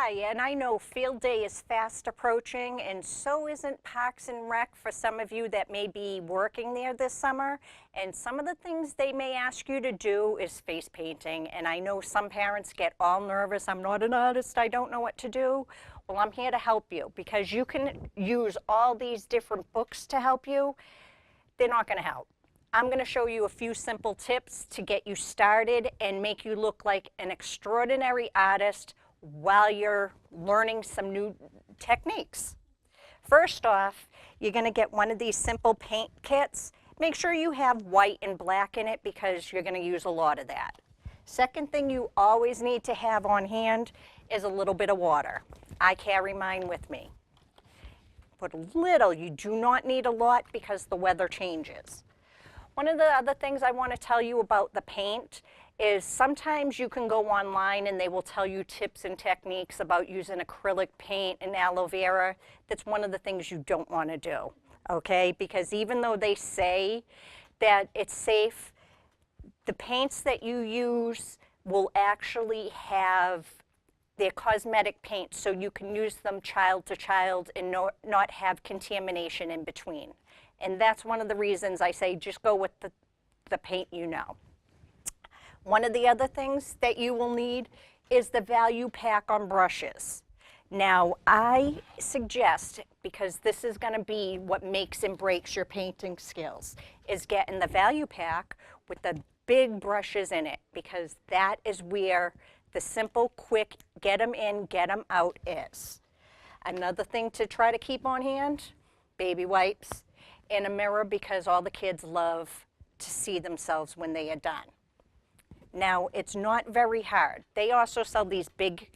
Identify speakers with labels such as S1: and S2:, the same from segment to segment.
S1: Hi, and I know field day is fast approaching, and so isn't Parks and Rec for some of you that may be working there this summer. And some of the things they may ask you to do is face painting. And I know some parents get all nervous. I'm not an artist, I don't know what to do. Well, I'm here to help you because you can use all these different books to help you. They're not going to help. I'm going to show you a few simple tips to get you started and make you look like an extraordinary artist while you're learning some new techniques. First off, you're going to get one of these simple paint kits. Make sure you have white and black in it because you're going to use a lot of that. Second thing you always need to have on hand is a little bit of water. I carry mine with me. Put a little, you do not need a lot because the weather changes. One of the other things I want to tell you about the paint is sometimes you can go online and they will tell you tips and techniques about using acrylic paint and aloe vera. That's one of the things you don't want to do, okay? Because even though they say that it's safe, the paints that you use will actually have their cosmetic paint, so you can use them child to child and not have contamination in between. And that's one of the reasons I say just go with the paint you know. One of the other things that you will need is the value pack on brushes. Now, I suggest, because this is going to be what makes and breaks your painting skills, is getting the value pack with the big brushes in it, because that is where the simple, quick, get them in, get them out is. Another thing to try to keep on hand, baby wipes and a mirror, because all the kids love to see themselves when they are done. Now, it's not very hard. They also sell these big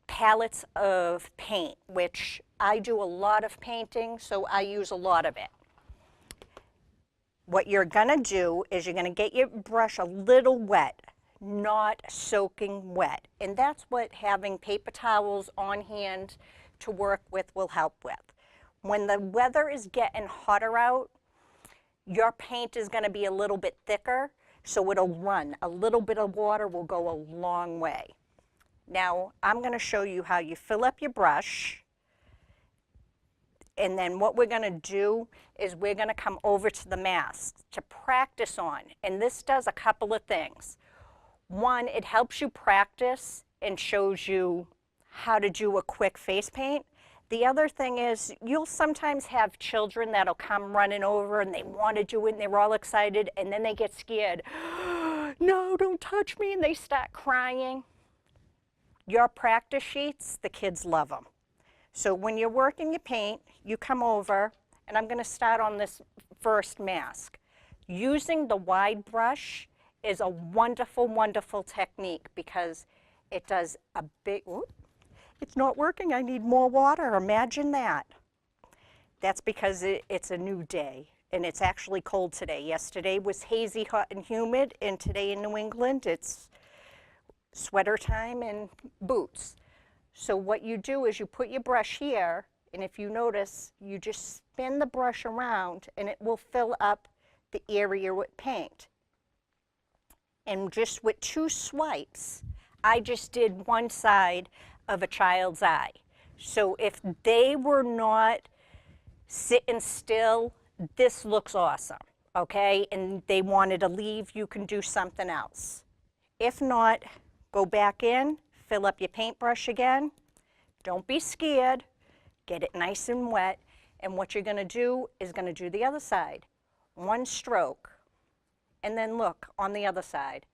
S1: palettes of paint, which I do a lot of painting, so I use a lot of it. What you're gonna do is you're gonna get your brush a little wet, not soaking wet. And that's what having paper towels on hand to work with will help with. When the weather is getting hotter out, your paint is going to be a little bit thicker, so it'll run. A little bit of water will go a long way. Now, I'm going to show you how you fill up your brush, and then what we're going to do is we're going to come over to the mask to practice on. And this does a couple of things. One, it helps you practice and shows you how to do a quick face paint. The other thing is you'll sometimes have children that'll come running over and they want to do it and they're all excited, and then they get scared. No, don't touch me, and they start crying. Your practice sheets, the kids love them. So when you're working your paint, you come over, and I'm going to start on this first mask. Using the wide brush is a wonderful, wonderful technique because it does a big, it's not working, I need more water, imagine that. That's because it's a new day, and it's actually cold today. Yesterday was hazy, hot, and humid, and today in New England, it's sweater time and boots. So what you do is you put your brush here, and if you notice, you just spin the brush around, and it will fill up the area with paint. And just with 2 swipes, I just did one side of a child's eye. So if they were not sitting still, this looks awesome, okay? And they wanted to leave, you can do something else. If not, go back in, fill up your paintbrush again. Don't be scared, get it nice and wet. And what you're gonna do is gonna do the other side. 1 stroke, and then look on the other side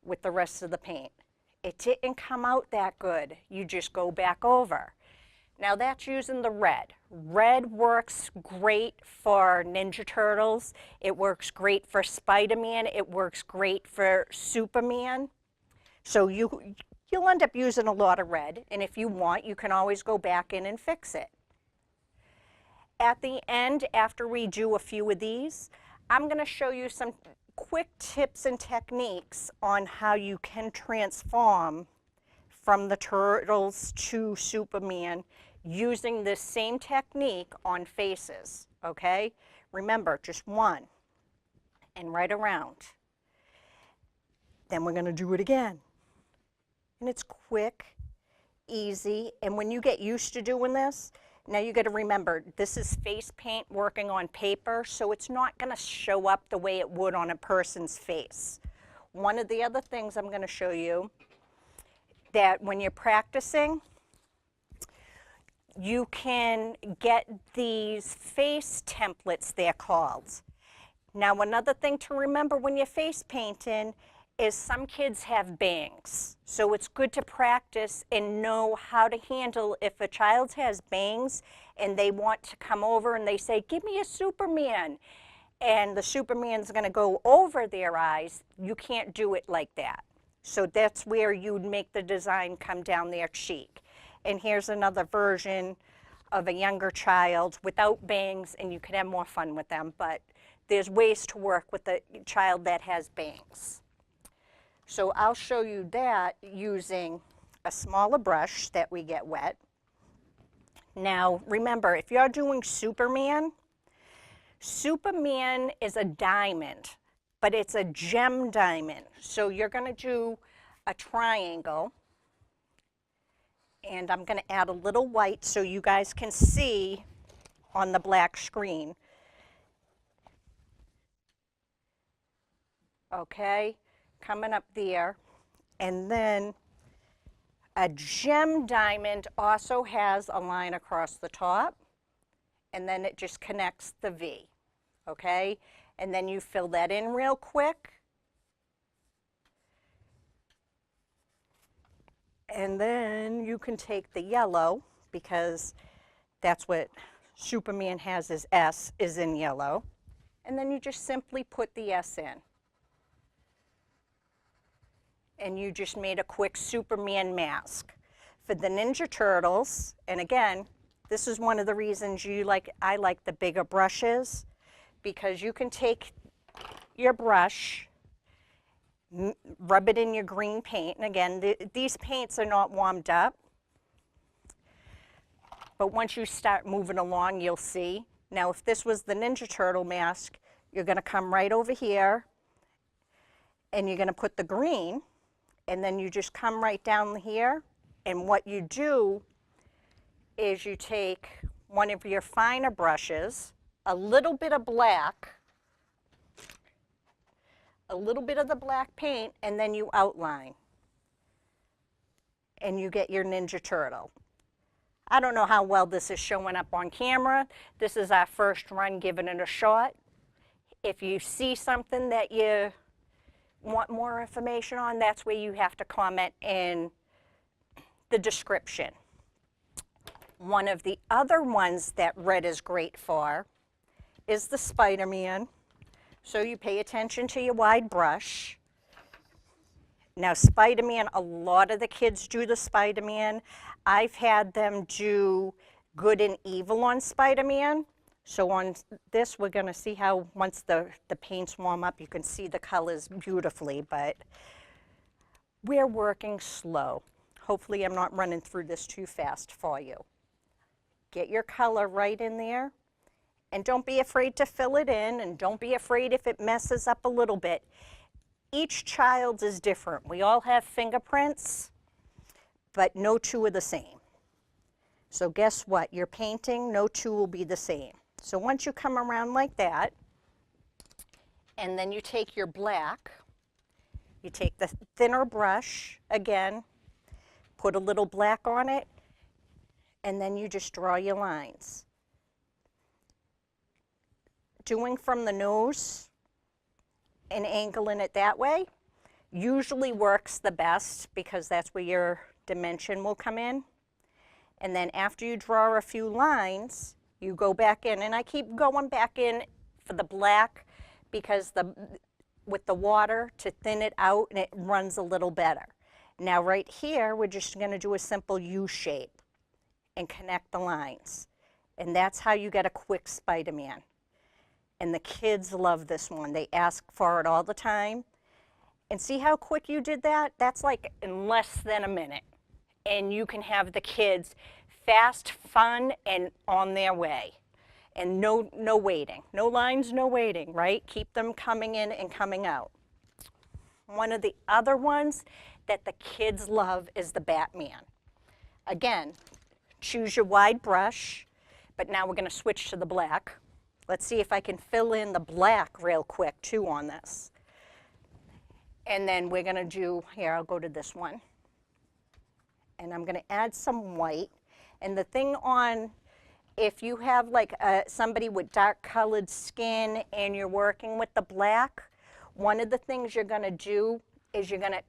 S1: with the rest of the paint. It didn't come out that good. You just go back over. Now that's using the red. Red works great for Ninja Turtles. It works great for Spider-Man. It works great for Superman. So you'll end up using a lot of red, and if you want, you can always go back in and fix it. At the end, after we do a few of these, I'm going to show you some quick tips and techniques on how you can transform from the Turtles to Superman using this same technique on faces, okay? Remember, just 1 and right around. Then we're going to do it again. And it's quick, easy. And when you get used to doing this, now you got to remember, this is face paint working on paper, so it's not going to show up the way it would on a person's face. One of the other things I'm going to show you, that when you're practicing, you can get these face templates, they're called. Now, another thing to remember when you're face painting is some kids have bangs. So it's good to practice and know how to handle if a child has bangs and they want to come over and they say, give me a Superman, and the Superman's going to go over their eyes. You can't do it like that. So that's where you'd make the design come down their cheek. And here's another version of a younger child without bangs, and you can have more fun with them, but there's ways to work with a child that has bangs. So I'll show you that using a smaller brush that we get wet. Now remember, if you're doing Superman, Superman is a diamond, but it's a gem diamond. So you're going to do a triangle, and I'm going to add a little white so you guys can see on the black screen. Okay, coming up there. And then a gem diamond also has a line across the top, and then it just connects the V. Okay, and then you fill that in real quick. And then you can take the yellow, because that's what Superman has, his S is in yellow. And then you just simply put the S in. And you just made a quick Superman mask. For the Ninja Turtles, and again, this is one of the reasons I like the bigger brushes, because you can take your brush, rub it in your green paint, and again, these paints are not warmed up, but once you start moving along, you'll see. Now, if this was the Ninja Turtle mask, you're going to come right over here, and you're going to put the green, and then you just come right down here, and what you do is you take one of your finer brushes, a little bit of black, a little bit of the black paint, and then you outline. And you get your Ninja Turtle. I don't know how well this is showing up on camera. This is our first run giving it a shot. If you see something that you want more information on, that's where you have to comment in the description. One of the other ones that red is great for is the Spider-Man. So you pay attention to your wide brush. Now Spider-Man, a lot of the kids do the Spider-Man. I've had them do good and evil on Spider-Man. So on this, we're going to see how once the paints warm up, you can see the colors beautifully, but we're working slow. Hopefully I'm not running through this too fast for you. Get your color right in there. And don't be afraid to fill it in, and don't be afraid if it messes up a little bit. Each child is different. We all have fingerprints, but no two are the same. So guess what? You're painting, no two will be the same. So once you come around like that, and then you take your black, you take the thinner brush again, put a little black on it, and then you just draw your lines. Doing from the nose and angling it that way usually works the best, because that's where your dimension will come in. And then after you draw a few lines, you go back in, and I keep going back in for the black because with the water to thin it out, and it runs a little better. Now right here, we're just going to do a simple U shape and connect the lines. And that's how you get a quick Spider-Man. And the kids love this one. They ask for it all the time. And see how quick you did that? That's like in less than a minute. And you can have the kids fast, fun, and on their way. And no waiting. No lines, no waiting, right? Keep them coming in and coming out. One of the other ones that the kids love is the Batman. Again, choose your wide brush, but now we're going to switch to the black. Let's see if I can fill in the black real quick too on this. And then we're going to do, here, I'll go to this one. And I'm going to add some white. And the thing on, if you have like somebody with dark colored skin and you're working with the black, one of the things you're going to do is you're going to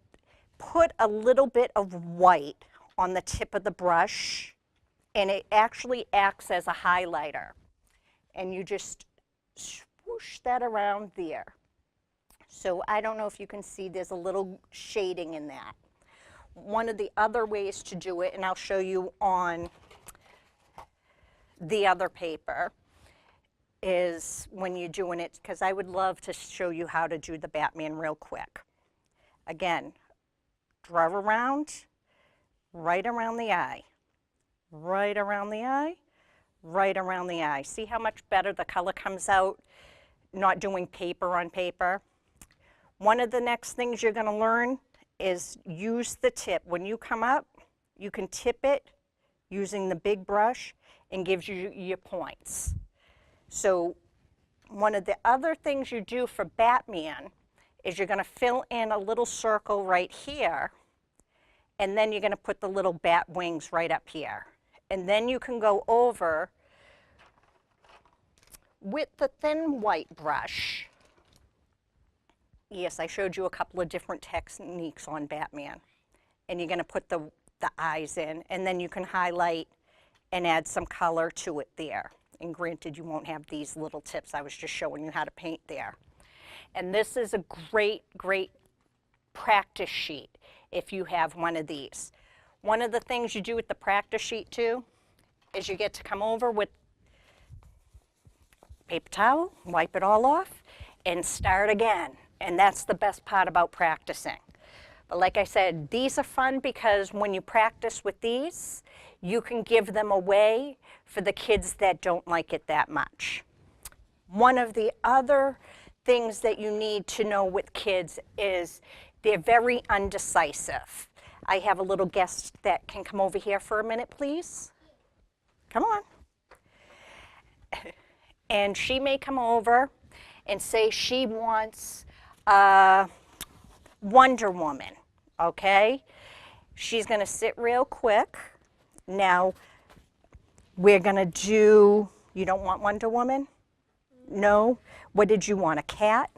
S1: put a little bit of white on the tip of the brush, and it actually acts as a highlighter. And you just swoosh that around there. So I don't know if you can see, there's a little shading in that. One of the other ways to do it, and I'll show you on the other paper, is when you're doing it, because I would love to show you how to do the Batman real quick. Again, draw around, right around the eye, right around the eye, right around the eye. See how much better the color comes out, not doing paper on paper? One of the next things you're going to learn is use the tip. When you come up, you can tip it using the big brush and gives you your points. So one of the other things you do for Batman is you're going to fill in a little circle right here, and then you're going to put the little bat wings right up here. And then you can go over with the thin white brush. Yes, I showed you a couple of different techniques on Batman. And you're going to put the eyes in, and then you can highlight and add some color to it there. And granted, you won't have these little tips. I was just showing you how to paint there. And this is a great, great practice sheet if you have one of these. One of the things you do with the practice sheet too is you get to come over with paper towel, wipe it all off, and start again. And that's the best part about practicing. But like I said, these are fun because when you practice with these, you can give them away for the kids that don't like it that much. One of the other things that you need to know with kids is they're very undecisive. I have a little guest that can come over here for a minute, please. Come on. And she may come over and say she wants Wonder Woman, okay? She's going to sit real quick. Now, we're going to do, you don't want Wonder Woman? No? What did you want, a cat?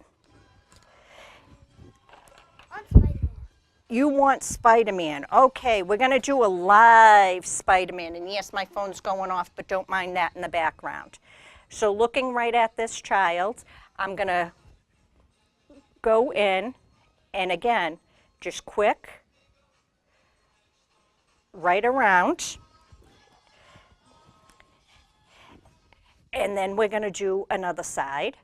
S1: You want Spider-Man. Okay, we're going to do a live Spider-Man. And yes, my phone's going off, but don't mind that in the background. So looking right at this child, I'm going to go in, and again, just quick, right around. And then we're going to do another side.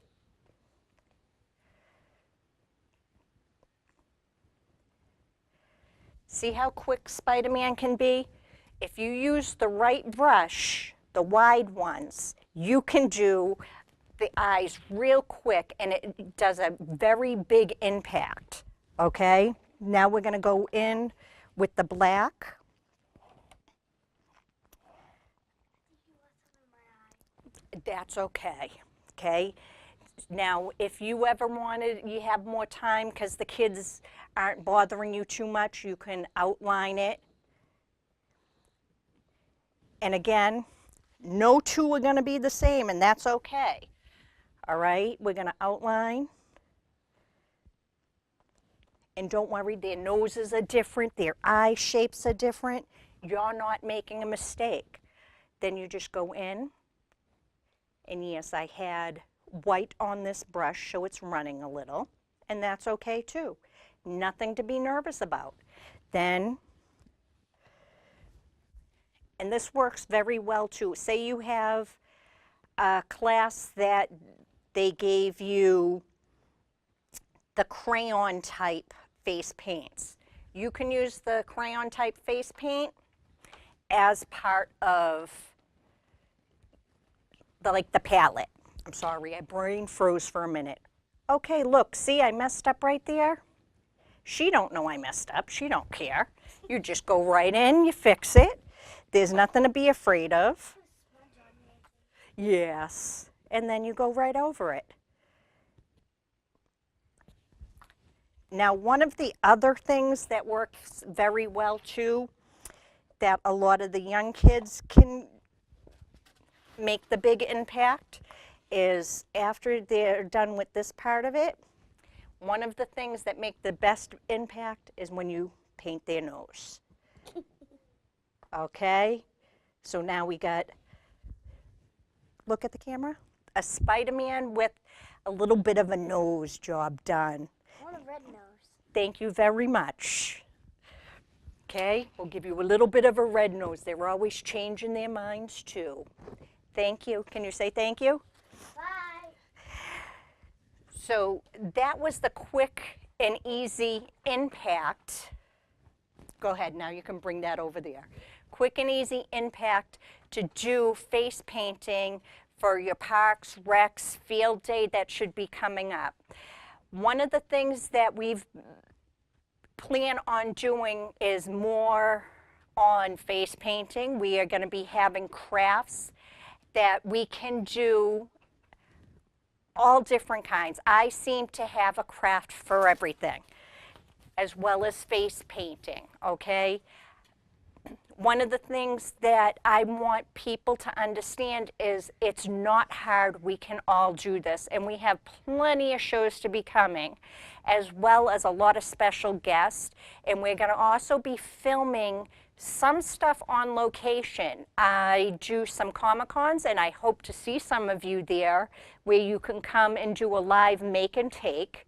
S1: See how quick Spider-Man can be? If you use the right brush, the wide ones, you can do the eyes real quick, and it does a very big impact, okay? Now we're going to go in with the black. That's okay, okay? Now, if you ever wanted, you have more time because the kids aren't bothering you too much, you can outline it. And again, no two are going to be the same, and that's okay. All right, we're going to outline. And don't worry, their noses are different, their eye shapes are different. You're not making a mistake. Then you just go in. And yes, I had white on this brush, so it's running a little. And that's okay too. Nothing to be nervous about. Then, and this works very well too. Say you have a class that they gave you the crayon type face paints. You can use the crayon type face paint as part of the palette. I'm sorry, my brain froze for a minute. Okay, look, see, I messed up right there. She don't know I messed up. She don't care. You just go right in, you fix it. There's nothing to be afraid of. Yes. And then you go right over it. Now, one of the other things that works very well too, that a lot of the young kids can make the big impact, is after they're done with this part of it, one of the things that make the best impact is when you paint their nose. Okay? So now we got, look at the camera, a Spider-Man with a little bit of a nose job done.
S2: I want a red nose.
S1: Thank you very much. Okay, we'll give you a little bit of a red nose. They're always changing their minds too. Thank you. Can you say thank you?
S2: Bye.
S1: So that was the quick and easy impact. Go ahead, now you can bring that over there. Quick and easy impact to do face painting for your parks, recs, field day that should be coming up. One of the things that we've planned on doing is more on face painting. We are going to be having crafts that we can do all different kinds. I seem to have a craft for everything, as well as face painting, okay? One of the things that I want people to understand is it's not hard. We can all do this, and we have plenty of shows to be coming, as well as a lot of special guests, and we're going to also be filming some stuff on location. I do some Comic-Cons, and I hope to see some of you there, where you can come and do a live make and take,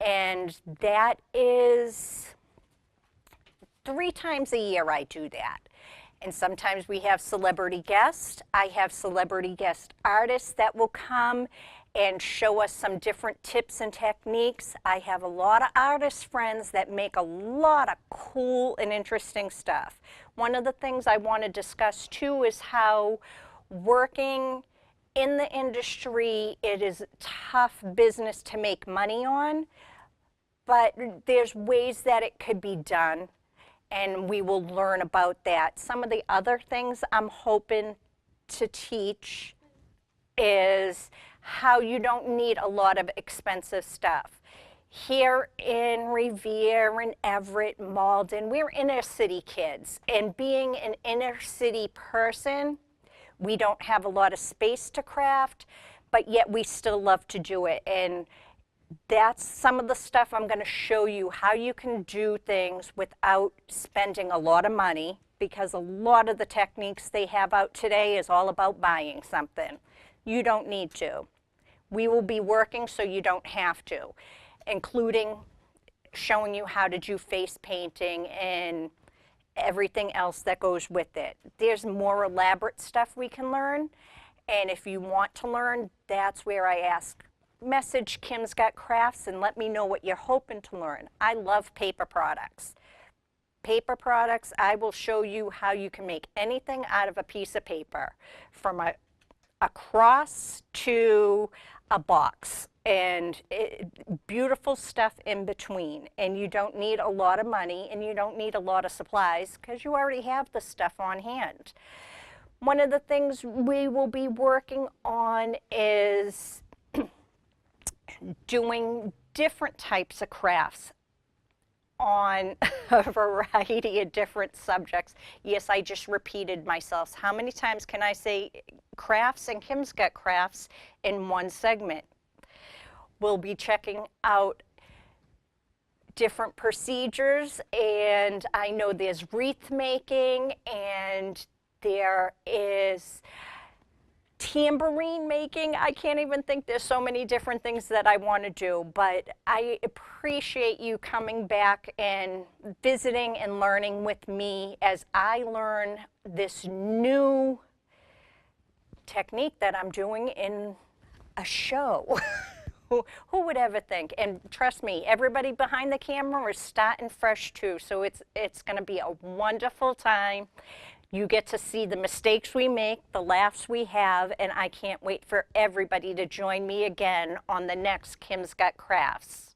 S1: and that is 3 times a year I do that. And sometimes we have celebrity guests. I have celebrity guest artists that will come and show us some different tips and techniques. I have a lot of artist friends that make a lot of cool and interesting stuff. One of the things I want to discuss too is how working in the industry, it is tough business to make money on, but there's ways that it could be done, and we will learn about that. Some of the other things I'm hoping to teach is how you don't need a lot of expensive stuff. Here in Revere and Everett, Malden, we're inner city kids, and being an inner city person, we don't have a lot of space to craft, but yet we still love to do it. And that's some of the stuff I'm going to show you, how you can do things without spending a lot of money, because a lot of the techniques they have out today is all about buying something. You don't need to. We will be working so you don't have to, including showing you how to do face painting and everything else that goes with it. There's more elaborate stuff we can learn, and if you want to learn, that's where I ask. Message Kim's Got Crafts and let me know what you're hoping to learn. I love paper products. Paper products, I will show you how you can make anything out of a piece of paper, from a cross to a box, and beautiful stuff in between. And you don't need a lot of money, and you don't need a lot of supplies, because you already have the stuff on hand. One of the things we will be working on is doing different types of crafts on a variety of different subjects. Yes, I just repeated myself. How many times can I say crafts and Kim's Got Crafts in one segment? We'll be checking out different procedures, and I know there's wreath making, and there is tambourine making. I can't even think, there's so many different things that I want to do, but I appreciate you coming back and visiting and learning with me as I learn this new technique that I'm doing in a show. Who would ever think? And trust me, everybody behind the camera is starting fresh too, so it's going to be a wonderful time. You get to see the mistakes we make, the laughs we have, and I can't wait for everybody to join me again on the next Kim's Got Crafts.